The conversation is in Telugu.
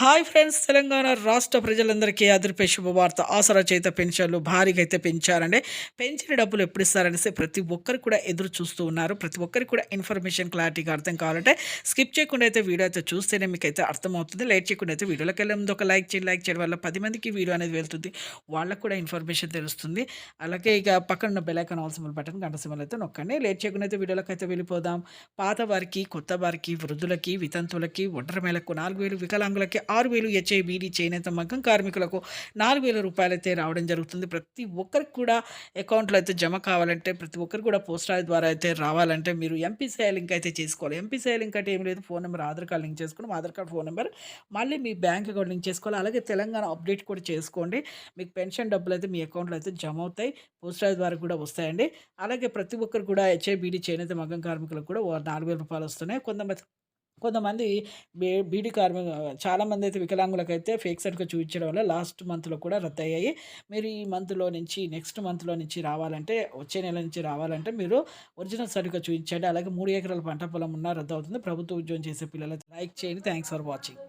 Hi friends! తెలంగాణ రాష్ట్ర ప్రజలందరికీ అదిరిపే శుభవార్త. ఆసరా చేత పెన్షన్లు భారీగా అయితే పెంచారండి. పెంచిన డబ్బులు ఎప్పుడు ఇస్తారనేసి ప్రతి ఒక్కరు కూడా ఎదురు చూస్తూ ఉన్నారు. ప్రతి ఒక్కరికి కూడా ఇన్ఫర్మేషన్ క్లారిటీగా అర్థం కావాలంటే స్కిప్ చేయకుండా అయితే వీడియో అయితే చూస్తేనే మీకైతే అర్థమవుతుంది. లేట్ చేయకుండా అయితే వీడియోలోకెళ్ళే ముందు ఒక లైక్ చేయండి. లైక్ చేయడం వల్ల 10 మందికి వీడియో అనేది వెళ్తుంది. వాళ్ళకి కూడా ఇన్ఫర్మేషన్ తెలుస్తుంది. అలాగే ఇక పక్కన ఉన్న bell icon all symbol button గంట సింబల్ అయితే నొక్కండి. లేట్ చేయకుండా అయితే వీడియోలోకి అయితే వెళ్ళిపోదాం. పాత వారికి, కొత్త వారికి, వృద్ధులకి, వితంతువులకి, ఒంటరి మహిళలకు 4,000, వికలాంగులకి 6,000, హెచ్ఐబీడీ, చేనేత మగ్గం కార్మికులకు 4,000 రూపాయలైతే రావడం జరుగుతుంది. ప్రతి ఒక్కరికి కూడా అకౌంట్‌లో అయితే జమ కావాలంటే, ప్రతి ఒక్కరు కూడా పోస్ట్ ఆఫీస్ ద్వారా అయితే రావాలంటే మీరు ఎంపీసీఐ లింక్ అయితే చేసుకోవాలి. ఎంపీసీఐ లింక్ అంటే ఏమి లేదు, phone number, Aadhaar card link చేసుకోవడం, ఆధార్ కార్డ్, ఫోన్ నెంబర్, మళ్ళీ మీ బ్యాంక్ అకౌంట్ లింక్ చేసుకోవాలి. అలాగే తెలంగాణ అప్డేట్ కూడా చేసుకోండి. మీకు పెన్షన్ డబ్బులైతే మీ అకౌంట్‌లో అయితే జమ అవుతాయి. పోస్ట్ ఆఫీస్ ద్వారా కూడా వస్తాయండి. అలాగే ప్రతి ఒక్కరు కూడా హెచ్ఐబీడీ, చేనేత మగ్గం కార్మికులకు కూడా 4,000 రూపాయలు వస్తున్నాయి. కొంతమంది బీడీ చాలామందైతే వికలాంగులకైతే ఫేక్ సర్టిఫికేట్ చూపించడం వల్ల లాస్ట్ మంత్‌లో కూడా రద్దయ్యాయి. మీరు ఈ మంత్‌లో నుంచి, నెక్స్ట్ మంత్‌లో నుంచి రావాలంటే, వచ్చే నెల నుంచి రావాలంటే మీరు ఒరిజినల్ సర్టిఫికేట్ చూపించండి. అలాగే 3 ఎకరాల పంట పొలం ఉన్నా రద్దవుతుంది. ప్రభుత్వ ఉద్యోగం చేసే పిల్లలైతే లైక్ చేయండి. Thanks for watching.